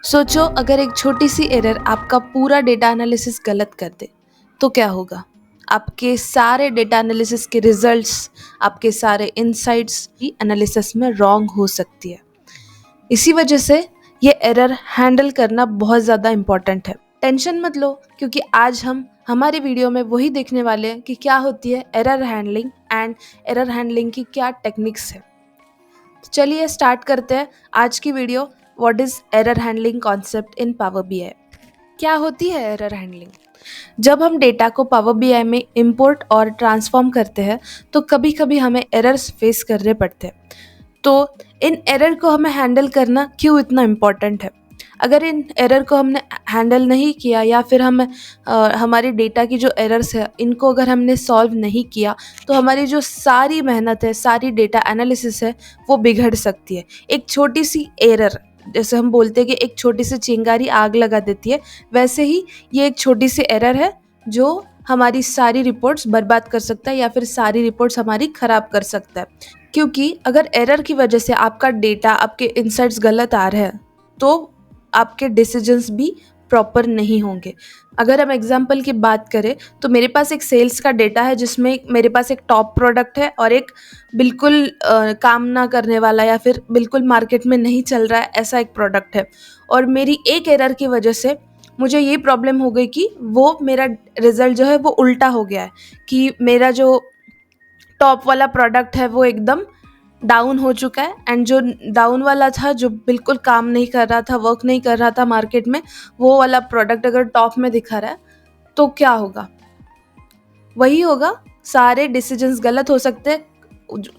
सोचो अगर एक छोटी सी एरर आपका पूरा डेटा एनालिसिस गलत कर दे तो क्या होगा। आपके सारे डेटा एनालिसिस के रिजल्ट्स, आपके सारे इनसाइट्स की एनालिसिस में रॉन्ग हो सकती है। इसी वजह से ये एरर हैंडल करना बहुत ज़्यादा इम्पॉर्टेंट है। टेंशन मत लो, क्योंकि आज हम हमारी वीडियो में वही देखने वाले हैं कि क्या होती है error handling and error handling की क्या टेक्निक्स है। तो चलिए स्टार्ट करते हैं आज की video. What is error handling concept in power BI. क्या होती है एरर हैंडलिंग? जब हम डेटा को पावर बीआई में इंपोर्ट और ट्रांसफॉर्म करते हैं तो कभी कभी हमें एरर्स फेस करने पड़ते हैं। तो इन एरर को हमें हैंडल करना क्यों इतना इम्पोर्टेंट है? अगर इन एरर को हमने हैंडल नहीं किया या फिर हम हमारी डेटा की जो एरर्स है इनको अगर हमने सॉल्व नहीं किया तो हमारी जो सारी मेहनत है, सारी डेटा एनालिसिस है, वो बिगड़ सकती है। एक छोटी सी एरर, जैसे हम बोलते हैं कि एक छोटी सी चिंगारी आग लगा देती है, वैसे ही ये एक छोटी सी एरर है जो हमारी सारी रिपोर्ट्स बर्बाद कर सकता है या फिर सारी रिपोर्ट्स हमारी ख़राब कर सकता है। क्योंकि अगर एरर की वजह से आपका डेटा, आपके इनसाइट्स गलत आ रहे हैं तो आपके डिसीजंस भी प्रॉपर नहीं होंगे। अगर हम एग्जांपल की बात करें तो मेरे पास एक सेल्स का डेटा है जिसमें मेरे पास एक टॉप प्रोडक्ट है और एक बिल्कुल काम ना करने वाला या फिर बिल्कुल मार्केट में नहीं चल रहा है ऐसा एक प्रोडक्ट है। और मेरी एक एरर की वजह से मुझे ये प्रॉब्लम हो गई कि वो मेरा रिजल्ट जो है वो उल्टा हो गया है, कि मेरा जो टॉप वाला प्रोडक्ट है वो एकदम डाउन हो चुका है एंड जो डाउन वाला था, जो बिल्कुल काम नहीं कर रहा था, वर्क नहीं कर रहा था मार्केट में, वो वाला प्रोडक्ट अगर टॉप में दिखा रहा है तो क्या होगा? वही होगा, सारे डिसीजंस गलत हो सकते हैं।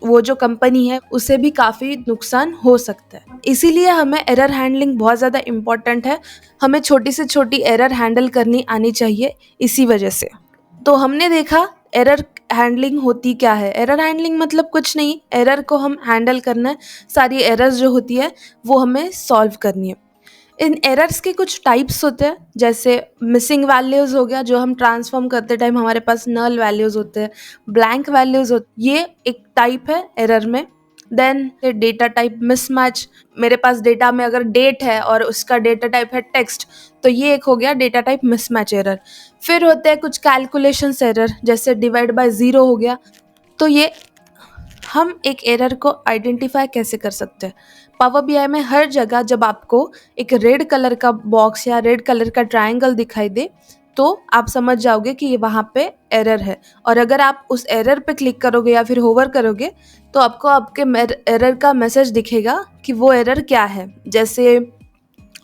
वो जो कंपनी है उसे भी काफ़ी नुकसान हो सकता है। इसीलिए हमें एरर हैंडलिंग बहुत ज़्यादा इम्पॉर्टेंट है। हमें छोटी से छोटी एरर हैंडल करनी आनी चाहिए इसी वजह से। तो हमने देखा एरर हैंडलिंग होती क्या है। एरर हैंडलिंग मतलब कुछ नहीं, एरर को हम हैंडल करना है, सारी एरर्स जो होती है वो हमें सॉल्व करनी है। इन एरर्स के कुछ टाइप्स होते हैं, जैसे मिसिंग वैल्यूज़ हो गया, जो हम ट्रांसफॉर्म करते टाइम हमारे पास नल वैल्यूज़ होते हैं, ब्लैंक वैल्यूज़ होते, ये एक टाइप है एरर में। देन डेटा टाइप मिसमैच, मेरे पास डेटा में अगर डेट है और उसका डेटा टाइप है टेक्स्ट, तो ये एक हो गया डेटा टाइप मिसमैच एरर। फिर होते हैं कुछ कैलकुलेशंस एरर, जैसे डिवाइड बाय ज़ीरो हो गया। तो ये हम एक एरर को आइडेंटिफाई कैसे कर सकते हैं? पावर बीआई में हर जगह जब आपको एक रेड कलर का बॉक्स या रेड कलर का ट्रायंगल दिखाई दे तो आप समझ जाओगे कि ये वहाँ पे एरर है। और अगर आप उस एरर पे क्लिक करोगे या फिर होवर करोगे तो आपको आपके एरर का मैसेज दिखेगा कि वो एरर क्या है। जैसे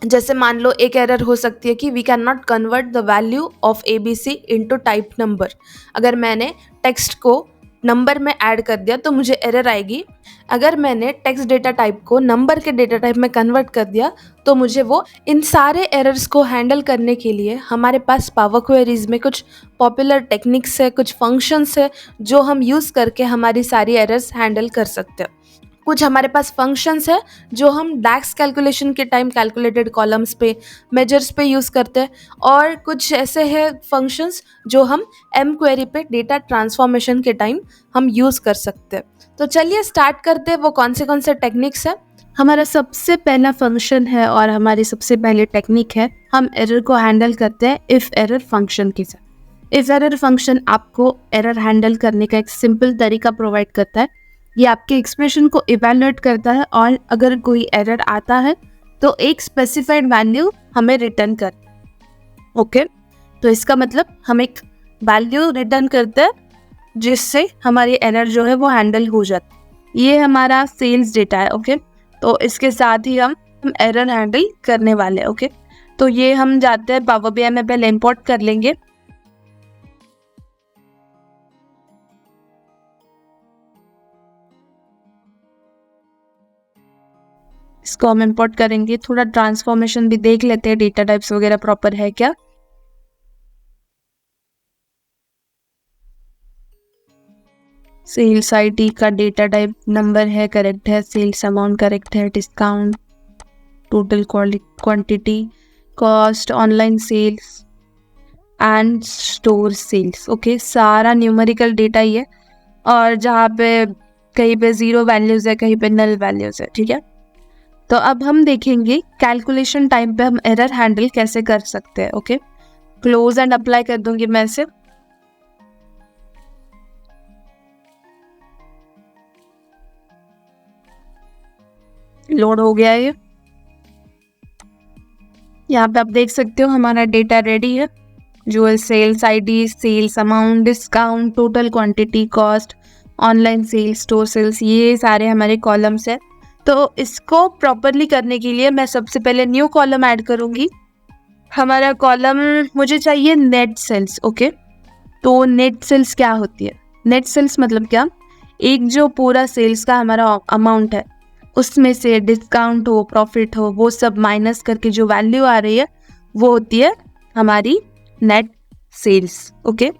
जैसे मान लो एक एरर हो सकती है कि we can not convert the value of ABC into type number. अगर मैंने टेक्स्ट को नंबर में ऐड कर दिया तो मुझे एरर आएगी। अगर मैंने टेक्स्ट डेटा टाइप को नंबर के डेटा टाइप में कन्वर्ट कर दिया तो मुझे वो। इन सारे एरर्स को हैंडल करने के लिए हमारे पास पावर क्वेरीज में कुछ पॉपुलर टेक्निक्स है, कुछ फंक्शंस है जो हम यूज़ करके हमारी सारी एरर्स हैंडल कर सकते हैं। कुछ हमारे पास फंक्शंस है जो हम डैक्स कैलकुलेशन के टाइम कैलकुलेटेड कॉलम्स पे, मेजर्स पे यूज़ करते हैं, और कुछ ऐसे हैं फंक्शंस जो हम एम क्वेरी पे डेटा ट्रांसफॉर्मेशन के टाइम हम यूज़ कर सकते हैं। तो चलिए स्टार्ट करते हैं वो कौन से टेक्निक्स है। हमारा सबसे पहला फंक्शन है और हमारी सबसे पहली टेक्निक है, हम एरर को हैंडल करते हैं इफ़ एरर फंक्शन के साथ। इफ़ एरर फंक्शन आपको एरर हैंडल करने का एक सिंपल तरीका प्रोवाइड करता है। ये आपके एक्सप्रेशन को इवैल्यूएट करता है और अगर कोई एरर आता है तो एक स्पेसिफाइड वैल्यू हमें रिटर्न कर। ओके, तो इसका मतलब हम एक वैल्यू रिटर्न करते हैं जिससे हमारी एरर जो है वो हैंडल हो जाती है। ये हमारा सेल्स डेटा है। ओके, तो इसके साथ ही हम एरर हैंडल करने वाले हैं। ओके, तो ये हम जाते हैं पावर बीआई में, पहले इंपोर्ट कर लेंगे। इसको हम इंपोर्ट करेंगे, थोड़ा ट्रांसफॉर्मेशन भी देख लेते हैं, डेटा टाइप्स वगैरह प्रॉपर है क्या। सेल्स आईडी का डेटा टाइप नंबर है, करेक्ट है। सेल्स अमाउंट करेक्ट है। Discount, total quantity, cost, online sales and store sales. Okay, सारा न्यूमेरिकल डेटा ही है और जहाँ पे कहीं पे ज़ीरो वैल्यूज़ है, कहीं पे नल वैल्यूज़ है। ठीक है, तो अब हम देखेंगे कैलकुलेशन टाइम पे हम एरर हैंडल कैसे कर सकते हैं। ओके, क्लोज एंड अप्लाई कर दूंगी मैं इसे। लोड हो गया है ये। यहाँ पे आप देख सकते हो हमारा डेटा रेडी है, जो है sales ID, sales amount, discount, total quantity, cost, online sales, store sales, ये सारे हमारे कॉलम्स हैं। तो इसको प्रॉपरली करने के लिए मैं सबसे पहले न्यू कॉलम ऐड करूँगी। हमारा कॉलम मुझे चाहिए नेट सेल्स। ओके, तो नेट सेल्स क्या होती है? नेट सेल्स मतलब क्या? एक जो पूरा सेल्स का हमारा अमाउंट है, उसमें से डिस्काउंट हो, प्रॉफिट हो, वो सब माइनस करके जो वैल्यू आ रही है वो होती है हमारी नेट सेल्स। ओके,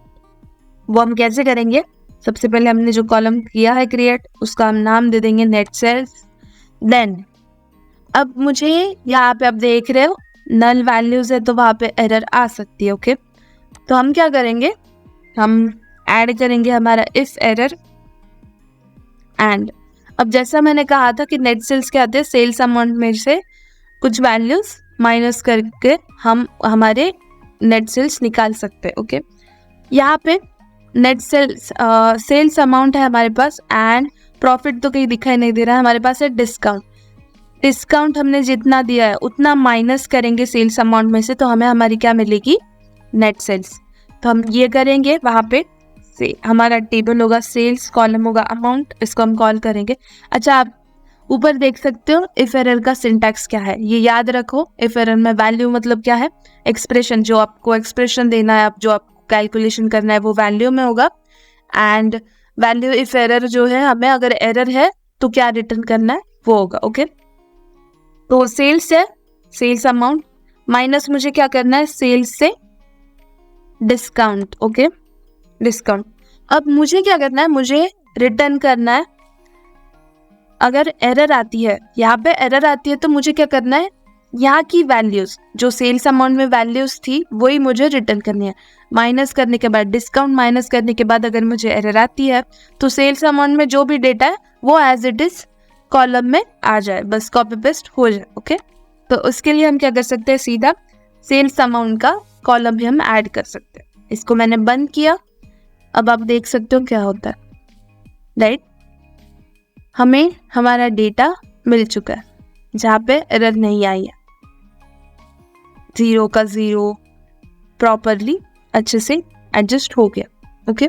वो हम कैसे करेंगे? सबसे पहले हमने जो कॉलम किया है क्रिएट, उसका हम नाम दे देंगे नेट सेल्स। देन अब मुझे यहाँ पे आप देख रहे हो नल वैल्यूज है, तो वहाँ पे एरर आ सकती है। ओके, तो हम क्या करेंगे? हम ऐड करेंगे हमारा इफ एरर एंड। अब जैसा मैंने कहा था कि नेट सेल्स क्या आते हैं, सेल्स अमाउंट में से कुछ वैल्यूज माइनस करके हम हमारे नेट सेल्स निकाल सकते हैं। ओके, यहाँ पे नेट सेल्स सेल्स अमाउंट है हमारे पास एंड प्रॉफिट तो कहीं दिखाई नहीं दे रहा है, हमारे पास है डिस्काउंट। डिस्काउंट हमने जितना दिया है उतना माइनस करेंगे सेल्स अमाउंट में से, तो हमें हमारी क्या मिलेगी? Net sales. तो हम ये करेंगे, वहाँ पे से हमारा टेबल होगा सेल्स, कॉलम होगा अमाउंट, इसको हम कॉल करेंगे। अच्छा, आप ऊपर देख सकते हो इफ एरर का सिंटैक्स क्या है, ये याद रखो। इफ एरर में वैल्यू मतलब क्या है? एक्सप्रेशन, जो आपको एक्सप्रेशन देना है, आप जो आपको कैलकुलेशन करना है वो वैल्यू में होगा। एंड वैल्यू इफ एरर जो है, हमें अगर एरर है तो क्या रिटर्न करना है वो होगा। ओके, तो सेल्स है, सेल्स अमाउंट माइनस मुझे क्या करना है? सेल्स से डिस्काउंट। Okay, discount. अब मुझे क्या करना है? मुझे रिटर्न करना है। अगर एरर आती है, यहाँ पे एरर आती है, तो मुझे क्या करना है? यहाँ की वैल्यूज, जो सेल्स अमाउंट में वैल्यूज थी वही मुझे रिटर्न करनी है। माइनस करने के बाद, डिस्काउंट माइनस करने के बाद अगर मुझे एरर आती है तो सेल्स अमाउंट में जो भी डेटा है वो एज इट इज कॉलम में आ जाए, बस कॉपी पेस्ट हो जाए। ओके, तो उसके लिए हम क्या कर सकते हैं? सीधा सेल्स अमाउंट का कॉलम भी हम ऐड कर सकते हैं। इसको मैंने बंद किया। अब आप देख सकते हो क्या होता है, राइट? हमें हमारा डेटा मिल चुका है जहाँ पे एरर नहीं आई है, 0 का 0 प्रॉपरली अच्छे से एडजस्ट हो गया। ओके,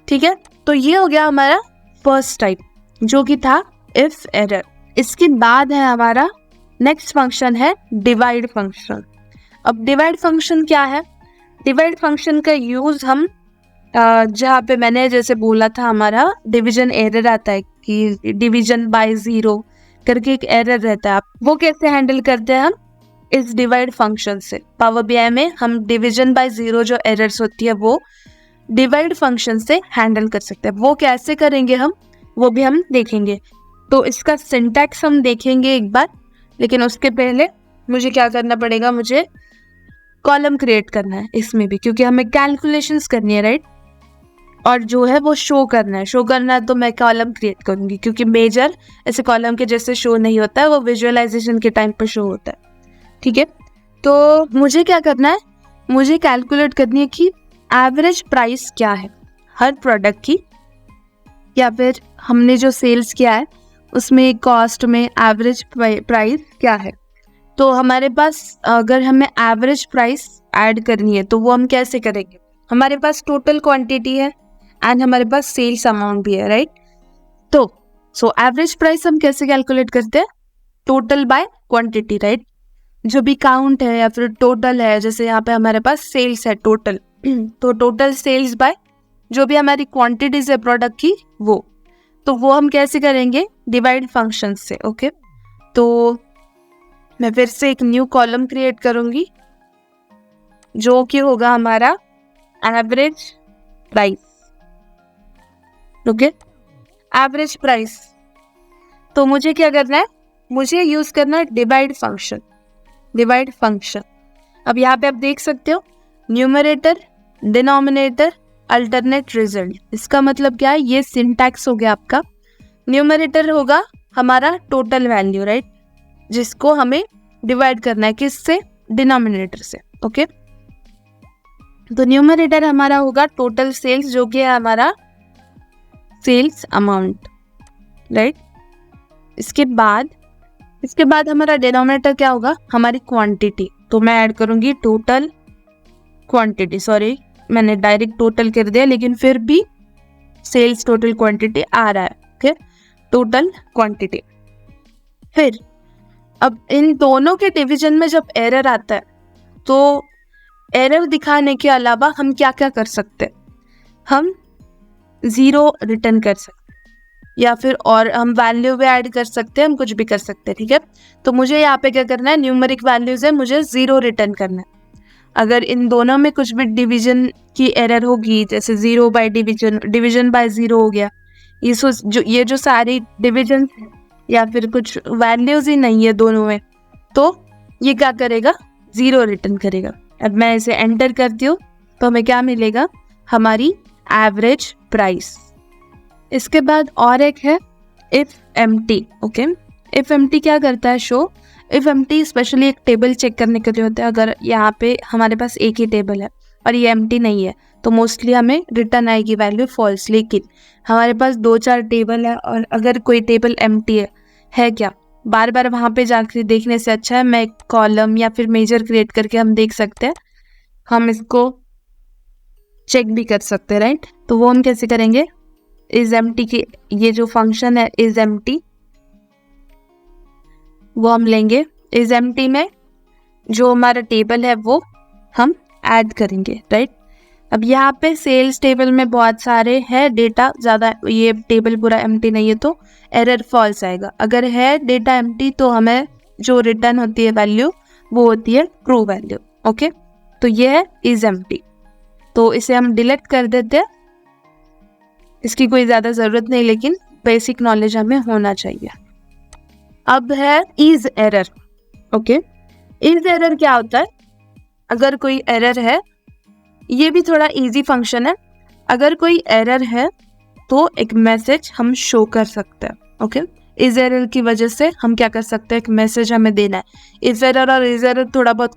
ठीक है, तो ये हो गया हमारा फर्स्ट टाइप, जो कि था इफ एरर। इसके बाद है हमारा नेक्स्ट फंक्शन है डिवाइड फंक्शन। अब डिवाइड फंक्शन क्या है? डिवाइड फंक्शन का यूज हम जहाँ पे मैंने जैसे बोला था, हमारा डिवीजन एरर आता है कि डिवीजन बाय 0 करके एक एरर रहता है, आप वो कैसे हैंडल करते हैं? हम इस डिवाइड फंक्शन से। पावर बीआई में हम डिवीजन बाय 0 जो एरर्स होती है वो डिवाइड फंक्शन से हैंडल कर सकते हैं। वो कैसे करेंगे हम, वो भी हम देखेंगे। तो इसका सिंटैक्स हम देखेंगे एक बार, लेकिन उसके पहले मुझे क्या करना पड़ेगा? मुझे कॉलम क्रिएट करना है इसमें भी, क्योंकि हमें कैलकुलेशंस करनी है, राइट? और जो है वो शो करना है तो मैं कॉलम क्रिएट करूंगी, क्योंकि मेजर ऐसे कॉलम के जैसे शो नहीं होता है, वो विजुअलाइजेशन के टाइम पर शो होता है। ठीक है, तो मुझे क्या करना है? मुझे कैलकुलेट करनी है कि एवरेज प्राइस क्या है हर प्रोडक्ट की, या फिर हमने जो सेल्स किया है उसमें कॉस्ट में एवरेज प्राइस क्या है। तो हमारे पास अगर हमें एवरेज प्राइस ऐड करनी है तो वो हम कैसे करेंगे? हमारे पास टोटल क्वांटिटी है एंड हमारे पास सेल्स अमाउंट भी है, राइट? तो सो एवरेज प्राइस हम कैसे कैलकुलेट करते हैं? Total by quantity, right? जो भी काउंट है या फिर टोटल है, जैसे यहाँ पे हमारे पास सेल्स है टोटल, तो टोटल सेल्स बाय जो भी हमारी क्वांटिटीज है प्रोडक्ट की तो वो हम कैसे करेंगे? डिवाइड फंक्शन से। ओके, तो मैं फिर से एक न्यू कॉलम क्रिएट करूंगी जो कि होगा हमारा average price. Okay, average price. तो मुझे क्या करना है? मुझे यूज करना है डिवाइड फंक्शन। डिवाइड फंक्शन, अब यहाँ पे आप देख सकते हो न्यूमरेटर, डिनोमिनेटर, अल्टरनेट रिजल्ट। इसका मतलब क्या है? ये सिंटैक्स हो गया आपका। न्यूमरेटर होगा हमारा टोटल वैल्यू, राइट, जिसको हमें डिवाइड करना है किससे, डिनोमिनेटर से। ओके, तो न्यूमरेटर हमारा होगा टोटल सेल्स, जो कि है हमारा सेल्स अमाउंट, राइट। इसके बाद हमारा डिनोमिनेटर क्या होगा, हमारी क्वांटिटी। तो मैं ऐड करूंगी टोटल क्वांटिटी, सॉरी मैंने डायरेक्ट टोटल कर दिया, लेकिन फिर भी सेल्स टोटल क्वांटिटी आ रहा है। Okay, total quantity. फिर अब इन दोनों के डिवीजन में जब एरर आता है, तो एरर दिखाने के अलावा हम क्या क्या कर सकते हैं, हम 0 रिटर्न कर सकते हैं, या फिर और हम वैल्यू भी ऐड कर सकते हैं, हम कुछ भी कर सकते हैं। ठीक है, तो मुझे यहाँ पे क्या करना है, न्यूमेरिक वैल्यूज है, मुझे 0 रिटर्न करना है। अगर इन दोनों में कुछ भी डिवीजन की एरर होगी, जैसे 0 बाय डिवीजन बाय 0 हो गया, ये जो सारी डिवीजन या फिर कुछ वैल्यूज ही नहीं है दोनों में, तो ये क्या करेगा, 0 रिटर्न करेगा। अब मैं इसे एंटर करती हूँ तो हमें क्या मिलेगा, हमारी एवरेज प्राइस। इसके बाद और एक है if empty. Okay, if empty क्या करता है, शो इफ एम्प्टी स्पेशली एक टेबल चेक करने के लिए होता है। अगर यहाँ पे हमारे पास एक ही टेबल है और ये एम्प्टी नहीं है, तो मोस्टली हमें रिटर्न आएगी वैल्यू फॉल्स। लेकिन हमारे पास 2-4 टेबल है और अगर कोई टेबल एम्प्टी है क्या, बार बार वहाँ पे जाकर देखने से अच्छा है मैं एक कॉलम या फिर मेजर क्रिएट करके हम देख सकते हैं, हम इसको चेक भी कर सकते हैं, राइट। तो वो हम कैसे करेंगे, इज एम्प्टी की ये जो फंक्शन है इज एम्प्टी, वो हम लेंगे। इज एम्प्टी में जो हमारा टेबल है वो हम ऐड करेंगे, राइट। अब यहाँ पे सेल्स टेबल में बहुत सारे है डेटा, ज़्यादा ये टेबल पूरा एम्प्टी नहीं है तो एरर फॉल्स आएगा। अगर है डेटा एम्प्टी तो हमें जो रिटर्न होती है वैल्यू वो होती है ट्रू वैल्यू। ओके, तो ये है इज एम्प्टी, तो इसे हम डिलीट कर देते हैं, इसकी कोई ज़्यादा ज़रूरत नहीं, लेकिन बेसिक नॉलेज हमें होना चाहिए। अब है is error. Okay, is error क्या होता है, अगर कोई एरर है, ये भी थोड़ा इजी फंक्शन है। अगर कोई एरर है तो एक मैसेज हम शो कर सकते हैं। ओके, इज एरर की वजह से हम क्या कर सकते हैं, एक मैसेज हमें देना है। इफ एरर और इज एरर थोड़ा बहुत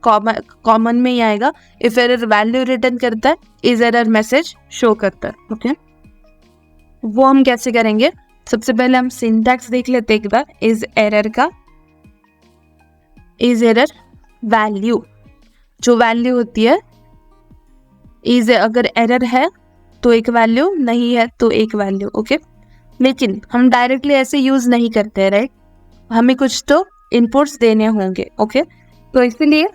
कॉमन में ही आएगा। इफ एरर वैल्यू रिटर्न करता है, इज एरर मैसेज शो करता है। ओके, वो हम कैसे करेंगे, सबसे पहले हम सिंटैक्स देख लेते हैं एक बार इज एरर का। इज एरर वैल्यू, जो वैल्यू होती है इज, अगर एरर है तो एक वैल्यू, नहीं है तो एक वैल्यू। ओके, लेकिन हम डायरेक्टली ऐसे यूज नहीं करते हैं, राइट, हमें कुछ तो इनपुट्स देने होंगे। ओके, तो इसलिए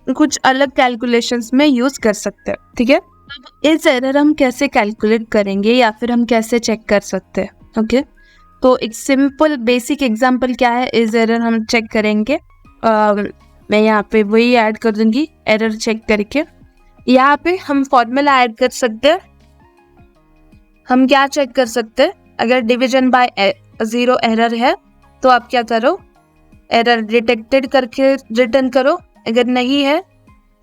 कुछ अलग कैलकुलेशंस में यूज कर सकते हैं। ठीक है, अब इस एरर हम कैसे कैलकुलेट करेंगे या फिर हम कैसे चेक कर सकते हैं। ओके, तो एक सिंपल बेसिक एग्जांपल क्या है, इस एरर हम चेक करेंगे। मैं यहाँ पे वही ऐड कर दूंगी एरर चेक करके। यहाँ पे हम फॉर्मूला ऐड कर सकते हैं। हम क्या चेक कर सकते हैं, अगर डिवीजन बाय 0 एरर है तो आप क्या करो, एरर डिटेक्टेड करके रिटर्न करो, अगर नहीं है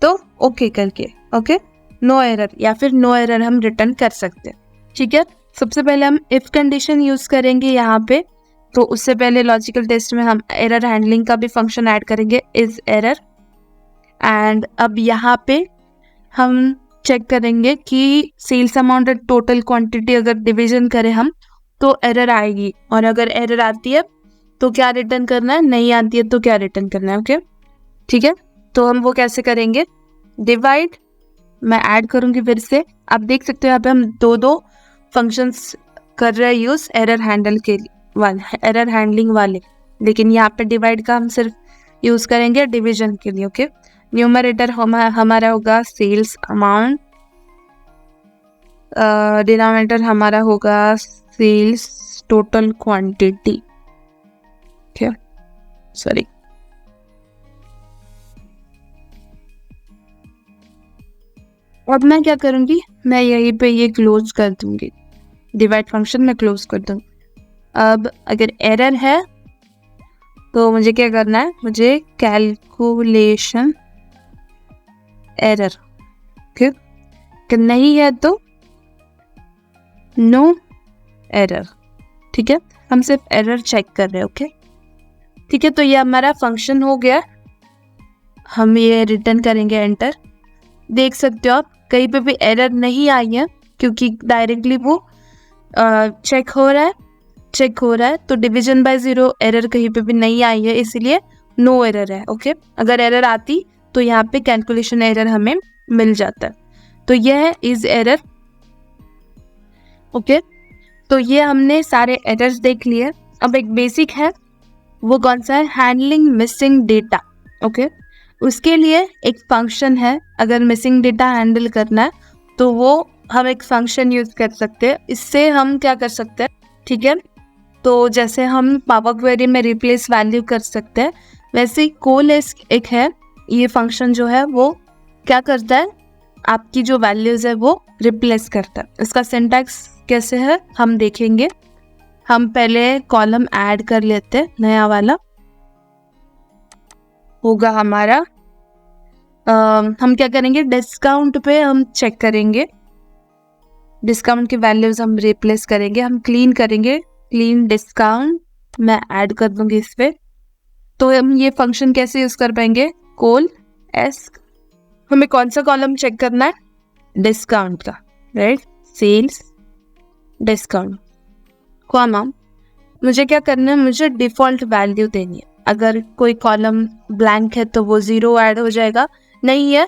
तो ओके करके, ओके, नो एरर या फिर नो एरर हम रिटर्न कर सकते हैं। ठीक है, सबसे पहले हम इफ कंडीशन यूज करेंगे यहाँ पे, तो उससे पहले लॉजिकल टेस्ट में हम एरर हैंडलिंग का भी फंक्शन ऐड करेंगे, इज एरर। एंड अब यहाँ पे हम चेक करेंगे कि सेल्स अमाउंट और टोटल क्वांटिटी अगर डिवीजन करें हम तो एरर आएगी, और अगर एरर आती है तो क्या रिटर्न करना है, नहीं आती है तो क्या रिटर्न करना है। ओके, ठीक है, तो हम वो कैसे करेंगे, डिवाइड, मैं ऐड करूंगी फिर से। आप देख सकते हो यहाँ पे हम दो फंक्शंस कर रहे हैं यूज एरर हैंडल के वाले, एरर हैंडलिंग वाले, लेकिन यहाँ पे डिवाइड का हम सिर्फ यूज करेंगे डिवीजन के लिए। ओके, न्यूमरेटर हमारा होगा सेल्स अमाउंट, डिनोमिनेटर हमारा होगा सेल्स टोटल क्वांटिटी। ठीक है, सॉरी, अब मैं क्या करूंगी, मैं यहीं पे ये क्लोज कर दूंगी, डिवाइड फंक्शन में क्लोज कर दूंगी। अब अगर एरर है तो मुझे क्या करना है, मुझे कैलकुलेशन एरर, ठीक, कि नहीं है तो नो एरर। ठीक है, हम सिर्फ एरर चेक कर रहे हैं। ओके, ठीक है, तो ये हमारा फंक्शन हो गया। हम ये रिटर्न करेंगे एंटर। देख सकते हो आप कहीं पे भी एरर नहीं आई है क्योंकि डायरेक्टली वो चेक हो रहा है। तो डिवीजन बाय 0 एरर कहीं पे भी नहीं आई है, इसीलिए नो एरर है। ओके, अगर एरर आती तो यहाँ पे कैलकुलेशन एरर हमें मिल जाता है। तो ये है इज एरर। ओके, तो ये हमने सारे एरर्स देख लिए। अब एक बेसिक है, वो कौन सा है? Handling missing data. ओके, उसके लिए एक फंक्शन है। अगर मिसिंग डेटा हैंडल करना है तो वो हम एक फंक्शन यूज कर सकते हैं। इससे हम क्या कर सकते हैं, ठीक है, तो जैसे हम पावर क्वेरी में रिप्लेस वैल्यू कर सकते हैं, वैसे ही कोलेस एक है। ये फंक्शन जो है वो क्या करता है, आपकी जो वैल्यूज है वो रिप्लेस करता है। इसका सिंटैक्स कैसे है हम देखेंगे। हम पहले कॉलम ऐड कर लेते हैं, नया वाला होगा हमारा। हम क्या करेंगे, डिस्काउंट पे हम चेक करेंगे, डिस्काउंट की वैल्यूज हम रिप्लेस करेंगे। हम क्लीन करेंगे, क्लीन डिस्काउंट मैं ऐड कर दूंगी इस पे। तो हम ये फंक्शन कैसे यूज कर पाएंगे, कोल एस, हमें कौन सा कॉलम चेक करना है, डिस्काउंट का, राइट, सेल्स डिस्काउंट कॉमा, मुझे क्या करना है, मुझे डिफॉल्ट वैल्यू देनी है। अगर कोई कॉलम ब्लैंक है तो वो 0 ऐड हो जाएगा, नहीं है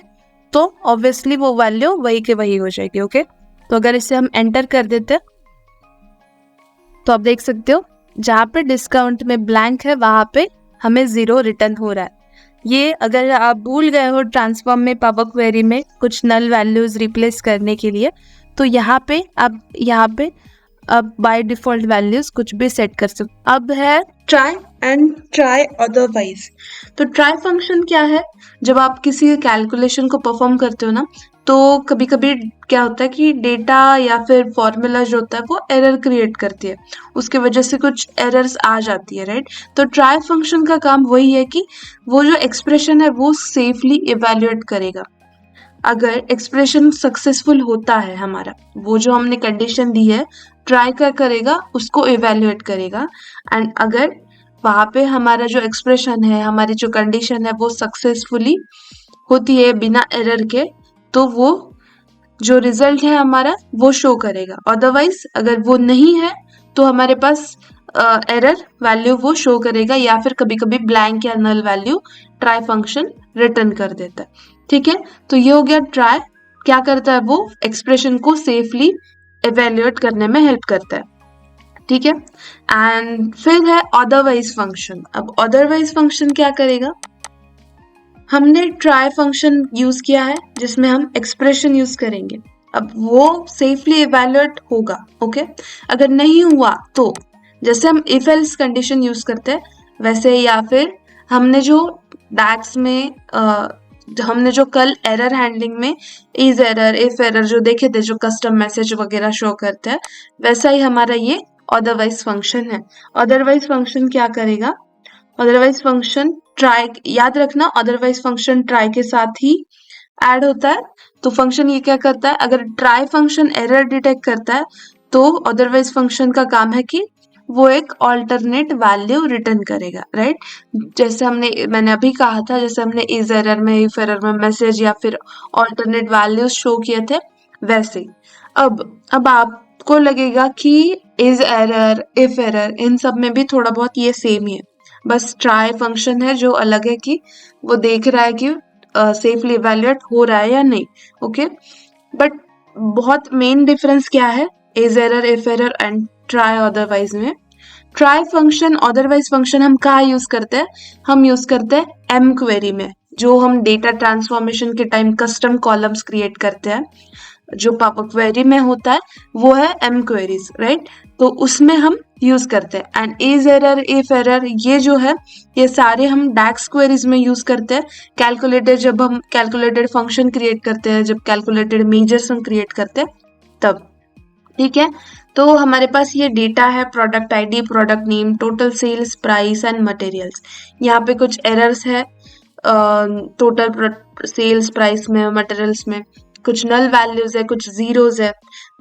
तो ऑब्वियसली वो वैल्यू वही के वही हो जाएगी। ओके, तो अगर इसे हम एंटर कर देते तो आप देख सकते हो जहाँ पे डिस्काउंट में ब्लैंक है वहाँ पे हमें 0 रिटर्न हो रहा है। ये अगर आप भूल गए हो ट्रांसफॉर्म में, पावर क्वेरी में कुछ नल वैल्यूज रिप्लेस करने के लिए, तो यहाँ पे अब बाय डिफॉल्ट वैल्यूज कुछ भी सेट कर सकते। अब है ट्राई एंड ट्राई अदरवाइज। तो ट्राई फंक्शन क्या है, जब आप किसी कैलकुलेशन को परफॉर्म करते हो ना, तो कभी कभी क्या होता है कि डेटा या फिर फॉर्मूला जो होता है वो एरर क्रिएट करती है, उसके वजह से कुछ एरर्स आ जाती है, राइट। तो ट्राई फंक्शन का काम वही है कि वो जो एक्सप्रेशन है वो सेफली इवेल्युएट करेगा। अगर एक्सप्रेशन सक्सेसफुल होता है हमारा, वो जो हमने कंडीशन दी है, ट्राई क्या करेगा, उसको इवेल्युएट करेगा। एंड अगर वहाँ पे हमारा जो एक्सप्रेशन है, हमारी जो कंडीशन है वो सक्सेसफुली होती है बिना एरर के, तो वो जो रिजल्ट है हमारा वो शो करेगा। अदरवाइज अगर वो नहीं है तो हमारे पास एरर वैल्यू वो शो करेगा, या फिर कभी कभी ब्लैंक या null value try function return कर देता है। ठीक है, तो ये हो गया ट्राई। क्या करता है, वो एक्सप्रेशन को सेफली इवेल्युएट करने में हेल्प करता है। ठीक है, एंड फिर है अदरवाइज फंक्शन। अब अदरवाइज फंक्शन क्या करेगा, हमने ट्राई फंक्शन यूज किया है जिसमें हम एक्सप्रेशन यूज करेंगे। अब वो सेफली इवेल्युएट होगा। ओके, अगर नहीं हुआ तो जैसे हम इफ एल्स कंडीशन यूज करते हैं वैसे, या फिर हमने जो डैक्स में हमने जो कल एरर हैंडलिंग में इज एरर, इफ एरर जो देखे थे, जो कस्टम मैसेज वगैरह शो करते हैं, वैसा ही हमारा ये अदरवाइज फंक्शन है। अदरवाइज फंक्शन क्या करेगा, अदरवाइज फंक्शन ट्राई, याद रखना अदरवाइज फंक्शन ट्राई के साथ ही ऐड होता है। तो फंक्शन ये क्या करता है, अगर ट्राई फंक्शन एरर डिटेक्ट करता है तो अदरवाइज फंक्शन का काम है कि वो एक ऑल्टरनेट वैल्यू रिटर्न करेगा, राइट। जैसे मैंने अभी कहा था, जैसे हमने इज एरर में, इफ एरर में मैसेज या फिर ऑल्टरनेट वैल्यूज शो किए थे, वैसे अब आपको लगेगा कि इज एरर, इफ एरर, इन सब में भी थोड़ा बहुत ये सेम ही है। बस ट्राई फंक्शन है जो अलग है कि वो देख रहा है कि सेफली इवेल्युएट हो रहा है या नहीं। ओके, बट बहुत मेन डिफरेंस क्या है is error, if error and try otherwise में। ट्राई फंक्शन, अदरवाइज फंक्शन हम कहाँ यूज करते हैं, हम यूज करते हैं एम क्वेरी में, जो हम डेटा ट्रांसफॉर्मेशन के टाइम कस्टम कॉलम्स क्रिएट करते हैं, जो पावर क्वेरी में होता है वो है एम क्वेरीज, राइट। तो उसमें हम यूज करते हैं। And is error, if error, ये जो है ये सारे हम डैक्स क्वेरीज में यूज करते हैं। कैलकुलेटेड, जब हम कैलकुलेटेड फंक्शन क्रिएट करते हैं, जब कैलकुलेटेड मेजर्स हम क्रिएट करते हैं तब। ठीक है, तो हमारे पास ये डेटा है, product ID, product name, total sales price and materials. यहाँ पे कुछ एरर्स है टोटल सेल्स प्राइस में, मटेरियल्स में, कुछ नल वैल्यूज है, कुछ जीरोज है,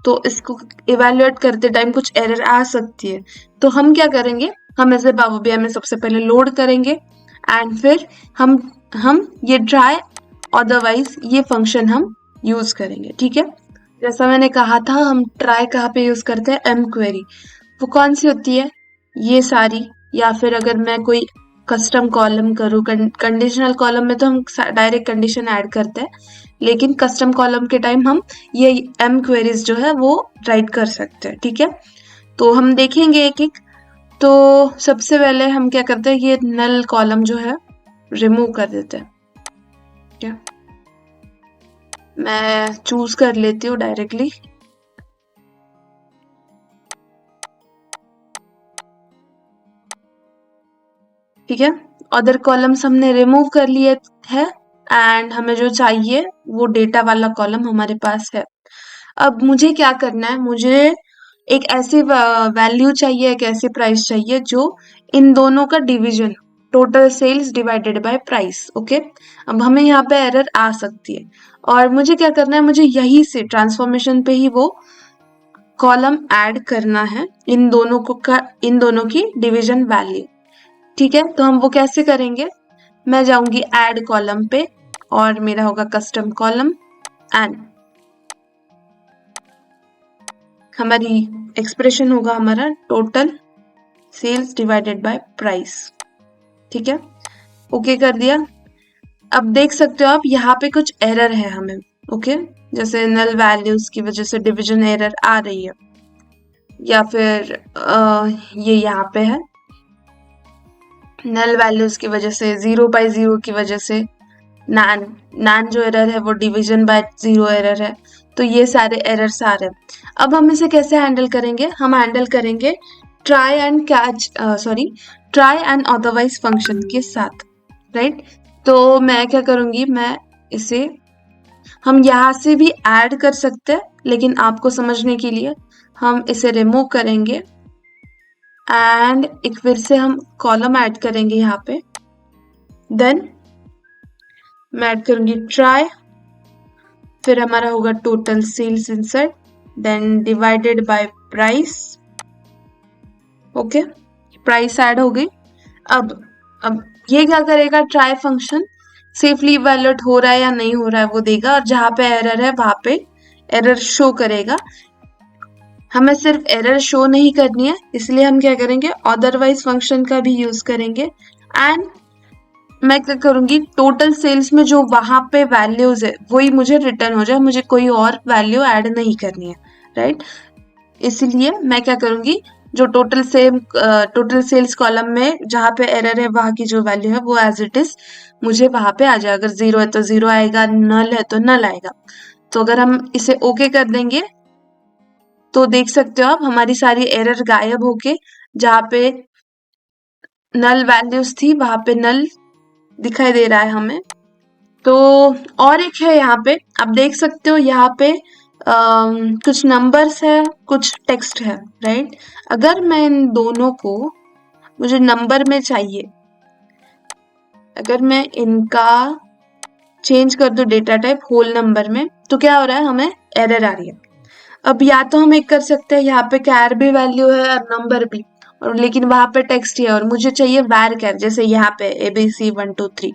तो इसको इवेल्युएट करते टाइम कुछ एरर आ सकती है। तो हम क्या करेंगे, हम ऐसे पावर बीआई में सबसे पहले लोड करेंगे एंड फिर हम ये ट्राई अदरवाइज ये फंक्शन हम यूज करेंगे, ठीक है। जैसा मैंने कहा था, हम ट्राई कहाँ पे यूज करते हैं, एम क्वेरी। वो कौन सी होती है, ये सारी, या फिर अगर मैं कोई कस्टम कॉलम करूँ, कंडीशनल कॉलम में तो हम डायरेक्ट कंडीशन ऐड करते हैं, लेकिन कस्टम कॉलम के टाइम हम ये एम क्वेरीज जो है वो राइट कर सकते हैं, ठीक है। तो हम देखेंगे एक एक। तो सबसे पहले हम क्या करते हैं, ये नल कॉलम जो है रिमूव कर देते हैं, ठीक है। मैं चूज कर लेती हूँ डायरेक्टली। ठीक है, अदर कॉलम्स हमने रिमूव कर लिए है एंड हमें जो चाहिए वो डेटा वाला कॉलम हमारे पास है। अब मुझे क्या करना है, मुझे एक ऐसी वैल्यू चाहिए, एक ऐसी प्राइस चाहिए जो इन दोनों का division, total sales divided by price. Okay, अब हमें यहाँ पे एरर आ सकती है और मुझे क्या करना है, मुझे यही से ट्रांसफॉर्मेशन पे ही वो कॉलम ऐड करना है, इन दोनों की डिवीजन वैल्यू। ठीक है, तो हम वो कैसे करेंगे, मैं जाऊंगी ऐड कॉलम पे और मेरा होगा कस्टम कॉलम एंड हमारी एक्सप्रेशन होगा हमारा total sales divided by price. ठीक है, ओके कर दिया। अब देख सकते हो आप यहाँ पे कुछ एरर है हमें, ओके, जैसे नल वैल्यूज की वजह से डिवीजन एरर आ रही है, या फिर ये यहाँ पे है नल वैल्यूज की वजह से, 0/0 की वजह से नान जो एरर है वो डिवीजन बाय 0 एरर है। तो ये सारे एरर्स आ रहे हैं। अब हम इसे कैसे हैंडल करेंगे, हम हैंडल करेंगे ट्राई एंड अदरवाइज फंक्शन के साथ, राइट। तो मैं क्या करूंगी, मैं इसे, हम यहाँ से भी ऐड कर सकते हैं, लेकिन आपको समझने के लिए हम इसे रिमूव करेंगे एंड एक फिर से हम कॉलम ऐड करेंगे यहाँ पे। देन मैं ऐड करूंगी ट्राई, फिर हमारा होगा total sales inside, then divided by price. Okay, price add हो गई। अब ये क्या करेगा, ट्राई फंक्शन सेफली इवैल्यूएट हो रहा है या नहीं हो रहा है वो देगा, और जहां पे एरर है वहां पे एरर शो करेगा। हमें सिर्फ एरर शो नहीं करनी है, इसलिए हम क्या करेंगे, अदरवाइज फंक्शन का भी यूज करेंगे एंड मैं क्या करूंगी, टोटल सेल्स में जो वहां पे वैल्यूज है वही मुझे रिटर्न हो जाए, मुझे कोई और वैल्यू ऐड नहीं करनी है, राइट। इसलिए मैं क्या करूंगी, जो टोटल सेल्स कॉलम में जहां पे एरर है वहां की जो वैल्यू है वो एज इट इज मुझे वहां पे आ जाए। अगर 0 है तो 0 आएगा, नल है तो नल आएगा। तो अगर हम इसे ओके कर देंगे तो देख सकते हो आप हमारी सारी एरर गायब होके जहाँ पे नल वैल्यूज थी वहां पे नल दिखाई दे रहा है हमें। तो और एक है यहाँ पे, आप देख सकते हो यहाँ पे कुछ नंबर्स है, कुछ टेक्स्ट है, राइट। अगर मैं इन दोनों को, मुझे नंबर में चाहिए, अगर मैं इनका चेंज कर दूं डेटा टाइप होल नंबर में, तो क्या हो रहा है, हमें एरर आ रही है। अब या तो हम एक कर सकते हैं, यहाँ पे कैर भी वैल्यू है और नंबर भी, और लेकिन वहां पे टेक्स्ट ही है और मुझे चाहिए वैर कैर, जैसे यहाँ पे ABC 1 2 3।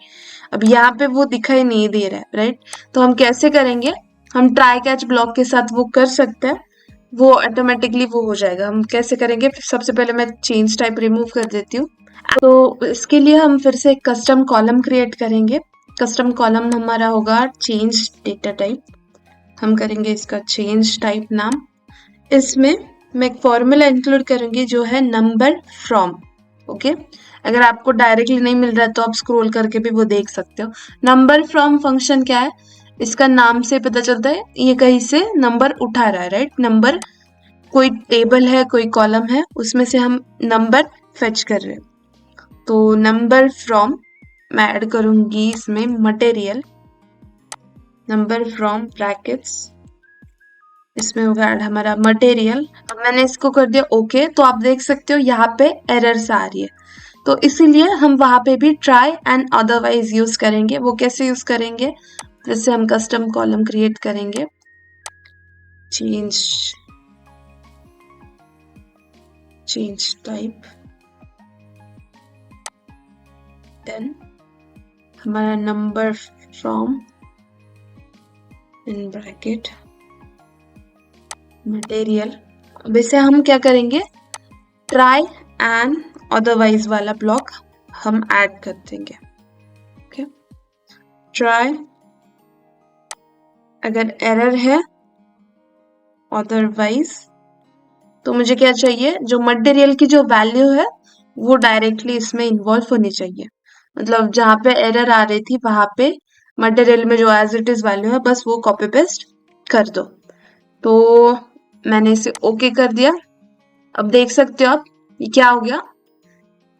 अब यहाँ पे वो दिखाई नहीं दे रहा है, राइट। तो हम कैसे करेंगे, हम ट्राई कैच ब्लॉक के साथ वो कर सकते हैं, वो ऑटोमेटिकली वो हो जाएगा। हम कैसे करेंगे, सबसे पहले मैं चेंज टाइप रिमूव कर देती हूँ। तो इसके लिए हम फिर से एक कस्टम कॉलम क्रिएट करेंगे। कस्टम कॉलम हमारा होगा चेंज डेटा टाइप, हम करेंगे इसका चेंज टाइप नाम। इसमें मैं एक फॉर्मूला इंक्लूड करूंगी जो है नंबर फ्रॉम। ओके, अगर आपको डायरेक्टली नहीं मिल रहा है तो आप स्क्रॉल करके भी वो देख सकते हो। नंबर फ्रॉम फंक्शन क्या है, इसका नाम से पता चलता है ये कहीं से नंबर उठा रहा है, राइट। नंबर कोई टेबल है, कोई कॉलम है, उसमें से हम नंबर फेच कर रहे हैं। तो नंबर फ्रॉम मैं ऐड करूंगी इसमें मटेरियल, नंबर फ्रॉम ब्रैकेट्स, इसमें होगा ऐड हमारा मटेरियल। अब मैंने इसको कर दिया ओके। तो आप देख सकते हो यहाँ पे एरर्स आ रही है, तो इसीलिए हम वहां पे भी ट्राई एंड अदरवाइज यूज करेंगे। वो कैसे यूज करेंगे, फिर से हम कस्टम कॉलम क्रिएट करेंगे, चेंज टाइप, देन हमारा number from in bracket material. अब इसे हम क्या करेंगे, ट्राई एंड अदरवाइज वाला ब्लॉक हम ऐड कर देंगे। ओके, ट्राई अगर एरर है, अदरवाइज तो मुझे क्या चाहिए, जो मटेरियल की जो वैल्यू है वो डायरेक्टली इसमें इन्वॉल्व होनी चाहिए। मतलब जहाँ पे एरर आ रही थी वहां पे मटेरियल में जो एज इट इज वैल्यू है बस वो कॉपी पेस्ट कर दो। तो मैंने इसे ओके कर दिया। अब देख सकते हो आप ये क्या हो गया,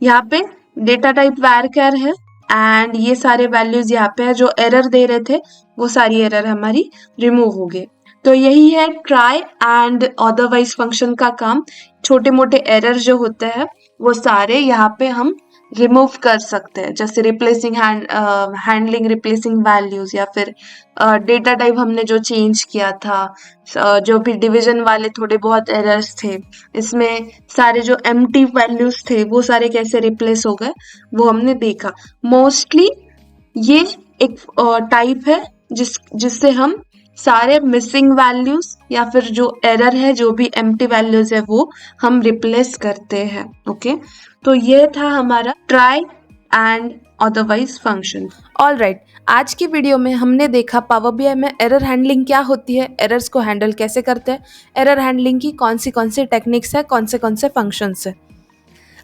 यहाँ पे डेटा टाइप varchar है एंड ये सारे वैल्यूज यहाँ पे है, जो एरर दे रहे थे वो सारी एरर हमारी रिमूव हो गई। तो यही है ट्राई एंड अदरवाइज फंक्शन का काम। छोटे मोटे एरर जो होते हैं वो सारे यहाँ पे हम रिमूव कर सकते हैं, जैसे हैंडलिंग रिप्लेसिंग वैल्यूज, या फिर डेटा टाइप हमने जो चेंज किया था, जो भी डिवीजन वाले थोड़े बहुत एरर्स थे, इसमें सारे जो एम्प्टी वैल्यूज थे वो सारे कैसे रिप्लेस हो गए वो हमने देखा। मोस्टली ये एक टाइप है जिससे हम सारे मिसिंग वैल्यूज या फिर जो एरर है, जो भी एम्प्टी वैल्यूज है वो हम रिप्लेस करते हैं। ओके, तो ये था हमारा try and otherwise function. All right, आज की वीडियो में हमने देखा पावर बीआई में एरर हैंडलिंग क्या होती है, एरर्स को हैंडल कैसे करते हैं, एरर हैंडलिंग की कौन सी टेक्निक्स है, कौन से फंक्शंस है।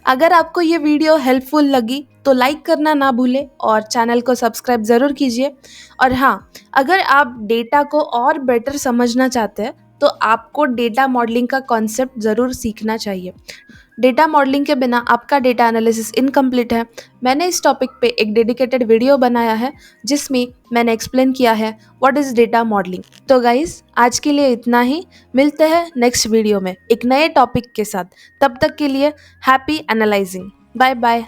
अगर आपको ये वीडियो हेल्पफुल लगी तो लाइक करना ना भूलें और चैनल को सब्सक्राइब ज़रूर कीजिए। और हाँ, अगर आप डेटा को और बेटर समझना चाहते हैं तो आपको डेटा मॉडलिंग का कॉन्सेप्ट ज़रूर सीखना चाहिए। डेटा मॉडलिंग के बिना आपका डेटा एनालिसिस इनकम्प्लीट है। मैंने इस टॉपिक पे एक डेडिकेटेड वीडियो बनाया है जिसमें मैंने एक्सप्लेन किया है व्हाट इज़ डेटा मॉडलिंग। तो गाइस, आज के लिए इतना ही। मिलते हैं नेक्स्ट वीडियो में एक नए टॉपिक के साथ। तब तक के लिए हैप्पी एनालाइजिंग। Bye bye.